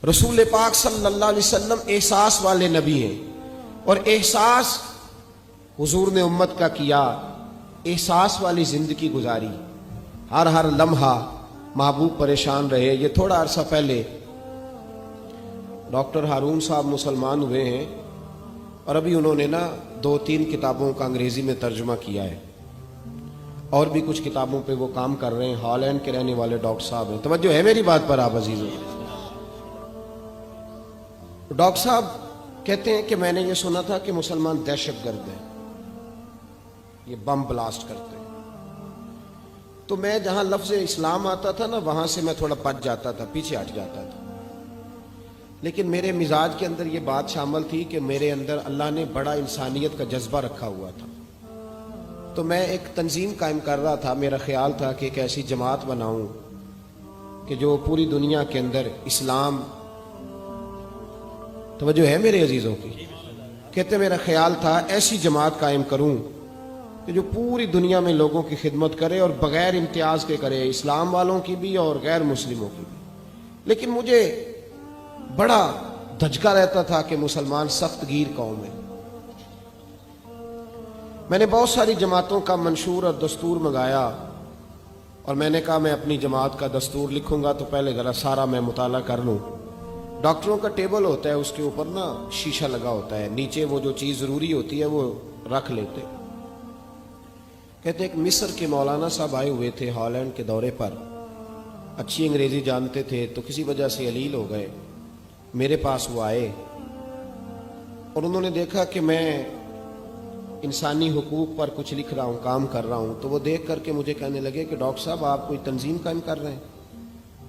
رسول پاک صلی اللہ علیہ وسلم احساس والے نبی ہیں، اور احساس حضور نے امت کا کیا، احساس والی زندگی گزاری، ہر لمحہ محبوب پریشان رہے۔ یہ تھوڑا عرصہ پہلے ڈاکٹر ہارون صاحب مسلمان ہوئے ہیں، اور ابھی انہوں نے 2-3 کتابوں کا انگریزی میں ترجمہ کیا ہے، اور بھی کچھ کتابوں پہ وہ کام کر رہے ہیں۔ ہالینڈ کے رہنے والے ڈاکٹر صاحب ہیں۔ توجہ ہے میری بات پر آپ عزیزوں؟ ڈاکٹر صاحب کہتے ہیں کہ میں نے یہ سنا تھا کہ مسلمان دہشت گرد ہیں، یہ بم بلاسٹ کرتے ہیں۔ تو میں جہاں لفظ اسلام آتا تھا وہاں سے میں تھوڑا پچ جاتا تھا، پیچھے ہٹ جاتا تھا، لیکن میرے مزاج کے اندر یہ بات شامل تھی کہ میرے اندر اللہ نے بڑا انسانیت کا جذبہ رکھا ہوا تھا۔ تو میں ایک تنظیم قائم کر رہا تھا، میرا خیال تھا کہ ایک ایسی جماعت بناؤں کہ جو پوری دنیا کے اندر اسلام، توجہ ہے میرے عزیزوں کی، کہتے میرا خیال تھا ایسی جماعت قائم کروں کہ جو پوری دنیا میں لوگوں کی خدمت کرے اور بغیر امتیاز کے کرے، اسلام والوں کی بھی اور غیر مسلموں کی بھی۔ لیکن مجھے بڑا دھچکا رہتا تھا کہ مسلمان سخت گیر قوم ہے۔ میں نے بہت ساری جماعتوں کا منشور اور دستور منگایا، اور میں نے کہا میں اپنی جماعت کا دستور لکھوں گا تو پہلے ذرا سارا میں مطالعہ کر لوں۔ ڈاکٹروں کا ٹیبل ہوتا ہے، اس کے اوپر شیشہ لگا ہوتا ہے، نیچے وہ جو چیز ضروری ہوتی ہے وہ رکھ لیتے۔ کہتے ایک مصر کے مولانا صاحب آئے ہوئے تھے ہالینڈ کے دورے پر، اچھی انگریزی جانتے تھے، تو کسی وجہ سے علیل ہو گئے۔ میرے پاس وہ آئے اور انہوں نے دیکھا کہ میں انسانی حقوق پر کچھ لکھ رہا ہوں، کام کر رہا ہوں، تو وہ دیکھ کر کے مجھے کہنے لگے کہ ڈاکٹر صاحب آپ کوئی تنظیم قائم کر رہے ہیں؟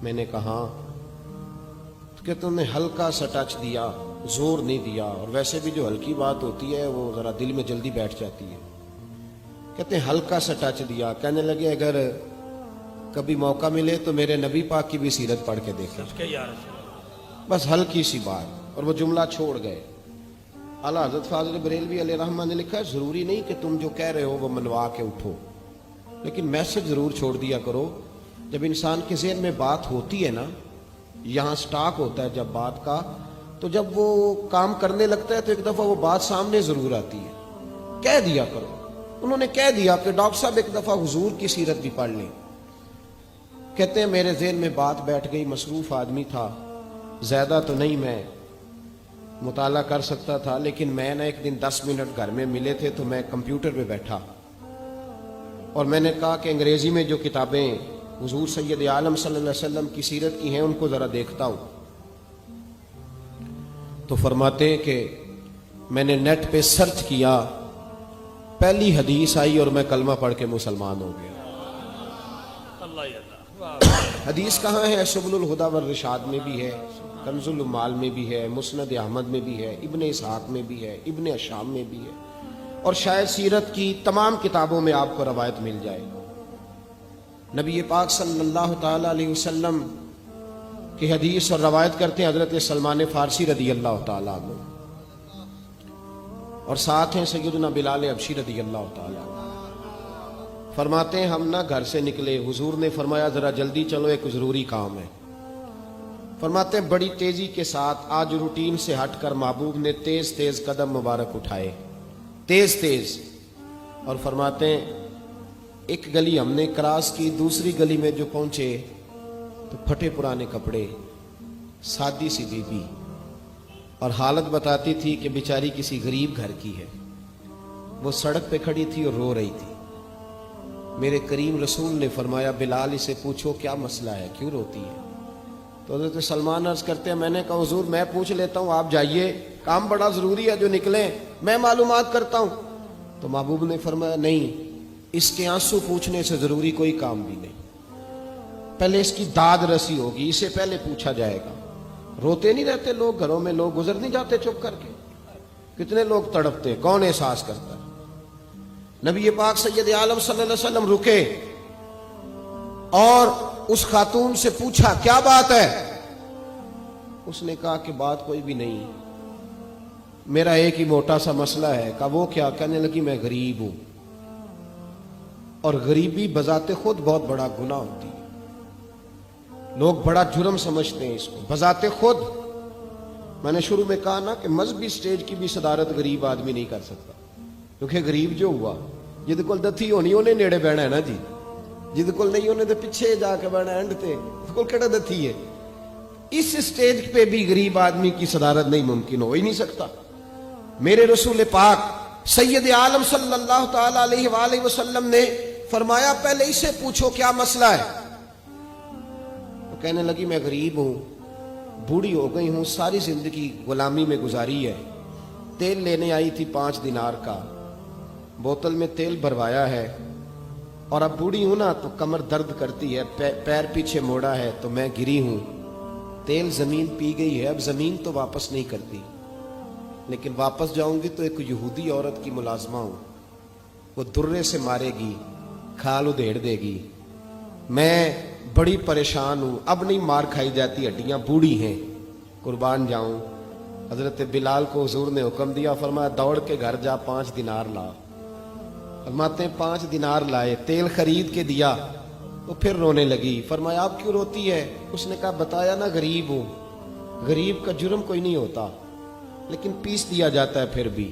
میں نے کہا ہاں۔ تو کہتے انہوں نے ہلکا سا ٹچ دیا، زور نہیں دیا، اور ویسے بھی جو ہلکی بات ہوتی ہے وہ ذرا دل میں جلدی بیٹھ جاتی ہے۔ کہتے ہیں ہلکا سا ٹچ دیا، کہنے لگے اگر کبھی موقع ملے تو میرے نبی پاک کی بھی سیرت پڑھ کے دیکھیں، بس ہلکی سی بات، اور وہ جملہ چھوڑ گئے۔ اعلیٰ حضرت فاضل بریلوی علیہ رحمہ نے لکھا ہے ضروری نہیں کہ تم جو کہہ رہے ہو وہ منوا کے اٹھو، لیکن میسج ضرور چھوڑ دیا کرو۔ جب انسان کے ذہن میں بات ہوتی ہے یہاں سٹاک ہوتا ہے جب بات کا، تو جب وہ کام کرنے لگتا ہے تو ایک دفعہ وہ بات سامنے ضرور آتی ہے۔ کہہ دیا کرو۔ انہوں نے کہہ دیا کہ ڈاکٹر صاحب ایک دفعہ حضور کی سیرت بھی پڑھ لیں۔ کہتے ہیں میرے ذہن میں بات بیٹھ گئی، مصروف آدمی تھا، زیادہ تو نہیں میں مطالعہ کر سکتا تھا، لیکن میں ایک دن 10 منٹ گھر میں ملے تھے تو میں کمپیوٹر پہ بیٹھا، اور میں نے کہا کہ انگریزی میں جو کتابیں حضور سید عالم صلی اللہ علیہ وسلم کی سیرت کی ہیں ان کو ذرا دیکھتا ہوں۔ تو فرماتے ہیں کہ میں نے نیٹ پہ سرچ کیا، پہلی حدیث آئی اور میں کلمہ پڑھ کے مسلمان ہو گیا۔ حدیث کہاں ہے؟ سبل الہدی والرشاد میں بھی ہے، کنز المال میں بھی ہے، مسند احمد میں بھی ہے، ابن اسحاق میں بھی ہے، ابن اشام میں بھی ہے، اور شاید سیرت کی تمام کتابوں میں آپ کو روایت مل جائے۔ نبی پاک صلی اللہ تعالی علیہ وسلم کی حدیث اور روایت کرتے ہیں حضرت سلمان فارسی رضی اللہ تعالیٰ عنہ، اور ساتھ ہیں سیدنا بلال حبشی رضی اللہ تعالیٰ عنہ۔ فرماتے ہیں ہم گھر سے نکلے، حضور نے فرمایا ذرا جلدی چلو ایک ضروری کام ہے۔ فرماتے ہیں بڑی تیزی کے ساتھ آج روٹین سے ہٹ کر محبوب نے تیز تیز قدم مبارک اٹھائے، تیز تیز، اور فرماتے ہیں ایک گلی ہم نے کراس کی، دوسری گلی میں جو پہنچے تو پھٹے پرانے کپڑے، سادی سی بی بی، اور حالت بتاتی تھی کہ بیچاری کسی غریب گھر کی ہے۔ وہ سڑک پہ کھڑی تھی اور رو رہی تھی۔ میرے کریم رسول نے فرمایا بلال اسے پوچھو کیا مسئلہ ہے، کیوں روتی ہے؟ تو حضرت سلمان عرض کرتے ہیں میں نے کہا حضور میں پوچھ لیتا ہوں، آپ جائیے، کام بڑا ضروری ہے جو نکلیں، میں معلومات کرتا ہوں۔ تو محبوب نے فرمایا نہیں، اس کے آنسو پوچھنے سے ضروری کوئی کام بھی نہیں، پہلے اس کی داد رسی ہوگی، اسے پہلے پوچھا جائے گا۔ روتے نہیں رہتے لوگ گھروں میں، لوگ گزر نہیں جاتے چپ کر کے؟ کتنے لوگ تڑپتے، کون احساس کرتا ہے؟ نبی پاک سید عالم صلی اللہ علیہ وسلم رکے اور اس خاتون سے پوچھا کیا بات ہے؟ اس نے کہا کہ بات کوئی بھی نہیں، میرا ایک ہی موٹا سا مسئلہ ہے۔ کہا وہ کیا؟ کہنے لگی میں غریب ہوں، اور غریبی بذات خود بہت بڑا گناہ ہوتی ہے، لوگ بڑا جرم سمجھتے ہیں اس کو، بذات خود میں نے شروع میں کہا نا کہ مذہبی سٹیج کی بھی صدارت غریب آدمی نہیں کر سکتا، کیونکہ غریب جو ہوا جہد کول دتھی ہونی انہیں نیڑے بہنا ہے نا جی، جہد کول نہیں انہیں تو پیچھے جا کے بہنا اینڈ تے کول کہڑا دتھی ہے۔ اس سٹیج پہ بھی غریب آدمی کی صدارت نہیں ممکن ہو ہی نہیں سکتا۔ میرے رسول پاک سید عالم صلی اللہ تعالی علیہ وآلہ وسلم نے فرمایا پہلے اسے پوچھو کیا مسئلہ ہے۔ وہ کہنے لگی میں غریب ہوں، بوڑھی ہو گئی ہوں، ساری زندگی غلامی میں گزاری ہے، تیل لینے آئی تھی 5 دینار کا، بوتل میں تیل بھروایا ہے، اور اب بوڑھی ہوں نا تو کمر درد کرتی ہے، پیر پیچھے موڑا ہے تو میں گری ہوں، تیل زمین پی گئی ہے، اب زمین تو واپس نہیں کرتی، لیکن واپس جاؤں گی تو ایک یہودی عورت کی ملازمہ ہوں، وہ درے سے مارے گی، کھال ادھیڑ دے گی، میں بڑی پریشان ہوں، اب نہیں مار کھائی جاتی، ہڈیاں بوڑھی ہیں، قربان جاؤں۔ حضرت بلال کو حضور نے حکم دیا، فرمایا دوڑ کے گھر جا 5 دینار لا۔ فرماتے ہیں 5 دینار لائے، تیل خرید کے دیا، وہ پھر رونے لگی۔ فرمایا آپ کیوں روتی ہے؟ اس نے کہا بتایا نا غریب ہوں، غریب کا جرم کوئی نہیں ہوتا، لیکن پیس دیا جاتا ہے، پھر بھی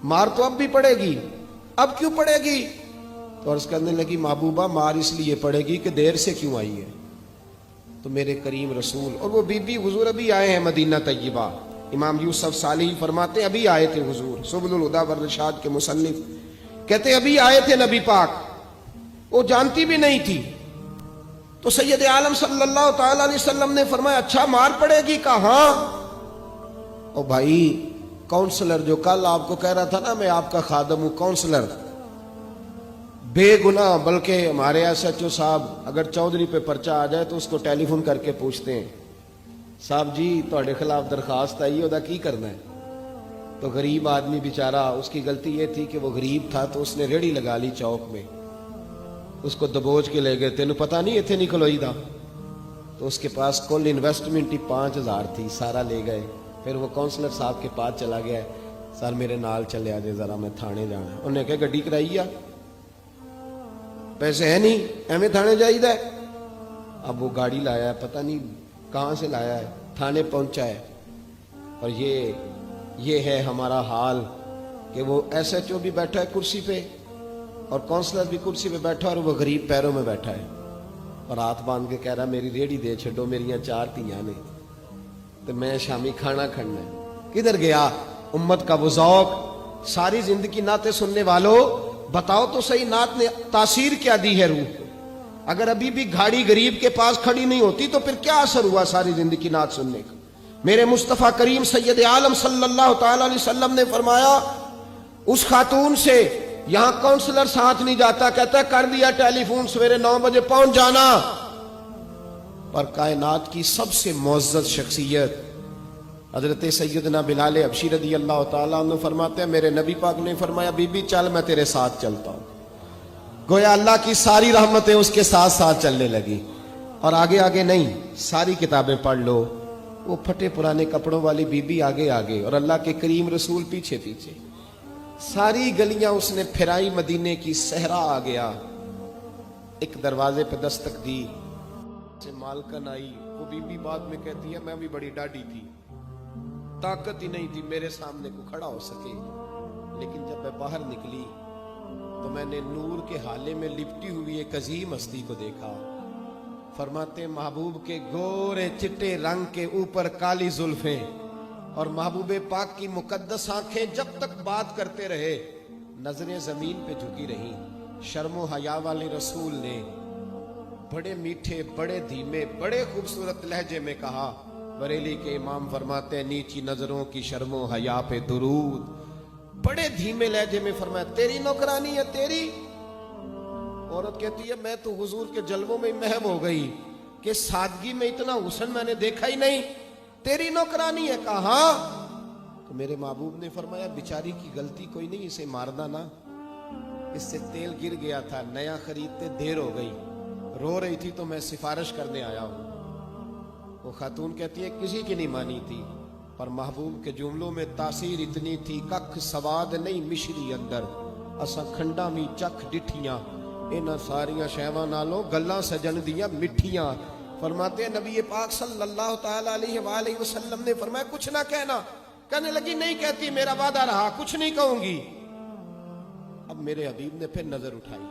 مار تو اب بھی پڑے گی، اب کیوں پڑے گی؟ تو عرض کرنے لگی محبوبہ مار اس لیے پڑے گی کہ دیر سے کیوں آئی ہے۔ تو میرے کریم رسول اور وہ بی بی حضور ابھی آئے ہیں مدینہ طیبہ، امام یوسف صالحی فرماتے ہیں ابھی آئے تھے حضور، سبل الہدیٰ والرشاد کے مصنف کہتے ہیں ابھی آئے تھے نبی پاک، وہ جانتی بھی نہیں تھی۔ تو سید عالم صلی اللہ تعالی علیہ وسلم نے فرمایا اچھا مار پڑے گی؟ کہا ہاں۔ او بھائی کونسلر جو کل آپ کو کہہ رہا تھا نا میں آپ کا خادم ہوں، کونسلر بے گناہ، بلکہ ہمارے ایس ایچ او صاحب اگر چودھری پہ پرچہ آ جائے تو اس کو ٹیلی فون کر کے پوچھتے ہیں صاحب جی تہاڈے خلاف درخواست آئی ہے، کی کرنا ہے؟ تو غریب آدمی بیچارہ، اس کی غلطی یہ تھی کہ وہ غریب تھا تو اس نے ریڑھی لگا لی چوک میں، اس کو دبوچ کے لے گئے، تینوں پتہ نہیں اتنے نکلوئی دا، تو اس کے پاس کل انویسٹمنٹ ہی 5000 تھی، سارا لے گئے۔ پھر وہ کونسلر صاحب کے پاس چلا گیا، سر میرے نال چلے آ جائے ذرا میں تھانے جانا ہے۔ انہوں نے کہا گڈی کرائی آ، پیسے ہیں نہیں ایویں تھانے جائیدا ہے۔ اب وہ گاڑی لایا ہے، پتہ نہیں کہاں سے لایا ہے، تھانے پہنچا ہے، اور یہ ہے ہمارا حال کہ وہ ایس ایچ او بھی بیٹھا ہے کرسی پہ اور کونسلر بھی کرسی پہ بیٹھا، اور وہ غریب پیروں میں بیٹھا ہے اور ہاتھ باندھ کے کہہ رہا میری ریڑھی دے چھڈو، میریاں 4 دھیاں نے تو میں شامی کھانا کھڑنا ہے۔ کدھر گیا امت کا وہ ذوق؟ ساری زندگی نعتیں سننے والوں بتاؤ تو صحیح نعت نے تاثیر کیا دی ہے روح کو؟ اگر ابھی بھی گھاڑی غریب کے پاس کھڑی نہیں ہوتی تو پھر کیا اثر ہوا ساری زندگی نعت سننے کا؟ میرے مصطفیٰ کریم سید عالم صلی اللہ تعالی علیہ وسلم نے فرمایا اس خاتون سے یہاں کونسلر ساتھ نہیں جاتا، کہتا ہے کر دیا ٹیلی فون، سویرے 9 بجے پہنچ جانا۔ پر کائنات کی سب سے معزز شخصیت حضرت سیدنا بلال حبشی رضی اللہ تعالیٰ عنہ فرماتے ہیں میرے نبی پاک نے فرمایا بی بی چل میں تیرے ساتھ چلتا ہوں، گویا اللہ کی ساری رحمتیں اس کے ساتھ ساتھ چلنے لگی۔ اور آگے آگے نہیں، ساری کتابیں پڑھ لو، وہ پھٹے پرانے کپڑوں والی بی بی آگے آگے اور اللہ کے کریم رسول پیچھے پیچھے، ساری گلیاں اس نے پھرائی، مدینے کی صحرا آ گیا، ایک دروازے پہ دستک دی، سے مالکن آئی، وہ بی بی بعد میں کہتی ہے میں بھی بڑی ڈاڈی تھی، طاقت ہی نہیں تھی میرے سامنے کو کھڑا ہو سکے، لیکن جب میں باہر نکلی تو میں نے نور کے حالے میں لپٹی ہوئی ایک عظیم ہستی کو دیکھا۔ فرماتے محبوب کے گورے چٹے رنگ کے اوپر کالی زلفیں اور محبوب پاک کی مقدس آنکھیں جب تک بات کرتے رہے نظریں زمین پہ جھکی رہی۔ شرم و حیا والے رسول نے بڑے میٹھے، بڑے دھیمے، بڑے خوبصورت لہجے میں کہا، بریلی کے امام فرماتے ہیں نیچی نظروں کی شرم و حیا پہ درود، بڑے دھیمے لہجے میں فرمایا تیری نوکرانی ہے تیری؟ عورت کہتی ہے میں تو حضور کے جلووں میں محو ہو گئی کہ سادگی میں اتنا حسن میں نے دیکھا ہی نہیں، تیری نوکرانی ہے؟ کہا ہاں۔ تو میرے محبوب نے فرمایا بیچاری کی غلطی کوئی نہیں، اسے مارنا نا، اس سے تیل گر گیا تھا، نیا خریدتے دیر ہو گئی، رو رہی تھی تو میں سفارش کرنے آیا ہوں۔ وہ خاتون کہتی ہے کسی کی نہیں مانی تھی، پر محبوب کے جملوں میں تاثیر اتنی تھی، ککھ سواد نہیں مشری اندر، اساں کھنڈا می چکھ ڈٹھیاں، انہاں ساریاں شیواں نالوں گلاں سجن دیاں مٹھیاں، فرماتے ہیں نبی پاک صلی اللہ تعالی علیہ وآلہ وسلم نے فرمایا کچھ نہ کہنا. کہنے لگی نہیں کہتی, میرا وعدہ رہا, کچھ نہیں کہوں گی. اب میرے حبیب نے پھر نظر اٹھائی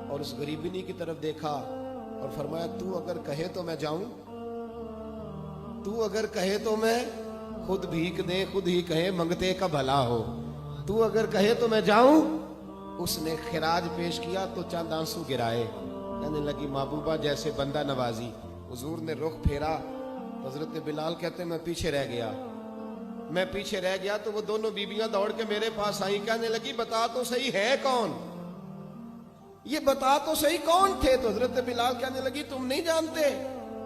اور اس غریبنی کی طرف دیکھا اور فرمایا تو اگر کہے تو میں جاؤں, تو اگر کہے تو میں خود بھیک دے, خود ہی کہے منگتے کا بھلا ہو, تو اگر کہے تو میں جاؤں. اس نے خراج پیش کیا تو چند آنسو گرائے. کہنے لگی محبوبہ جیسے بندہ نوازی. حضور نے رخ پھیرا, حضرت بلال کہتے ہیں میں پیچھے رہ گیا. میں پیچھے رہ گیا تو وہ دونوں بیویاں دوڑ کے میرے پاس آئیں. کہنے لگی بتا تو صحیح ہے کون, یہ بتا تو صحیح کون تھے. تو حضرت بلال کہنے لگی تم نہیں جانتے.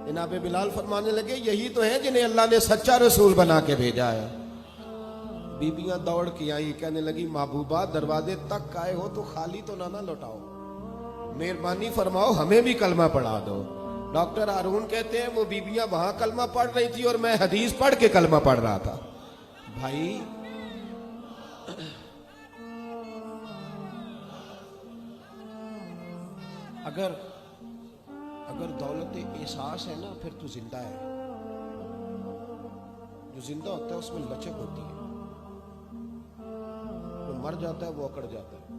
جناب بلال فرمانے لگے یہی تو ہیں جنہیں اللہ نے سچا رسول بنا کے بھیجا ہے. بیبیاں دوڑ کے آئیں. کہنے لگی محبوبہ دروازے تک آئے ہو تو خالی تو نہ لوٹاؤ, مہربانی فرماؤ ہمیں بھی کلمہ پڑھا دو. ڈاکٹر ہارون کہتے ہیں وہ بیبیاں وہاں کلمہ پڑھ رہی تھی اور میں حدیث پڑھ کے کلمہ پڑھ رہا تھا. بھائی اگر دولت احساس ہے نا پھر تو زندہ ہے. جو زندہ ہوتا ہے اس میں لچک ہوتی ہے, جو مر جاتا ہے وہ اکڑ جاتا ہے.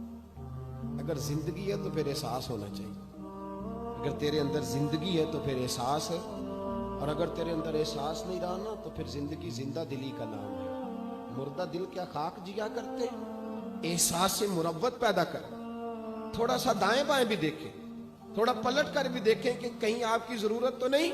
اگر زندگی ہے تو پھر احساس ہونا چاہیے. اگر تیرے اندر زندگی ہے تو پھر احساس ہے, اور اگر تیرے اندر احساس نہیں رہا نا تو پھر زندگی زندہ دلی کا نام ہے. مردہ دل کیا خاک جیا کرتے, احساس سے مروت پیدا کر. تھوڑا سا دائیں بائیں بھی دیکھیں, تھوڑا پلٹ کر بھی دیکھیں کہ کہیں آپ کی ضرورت تو نہیں.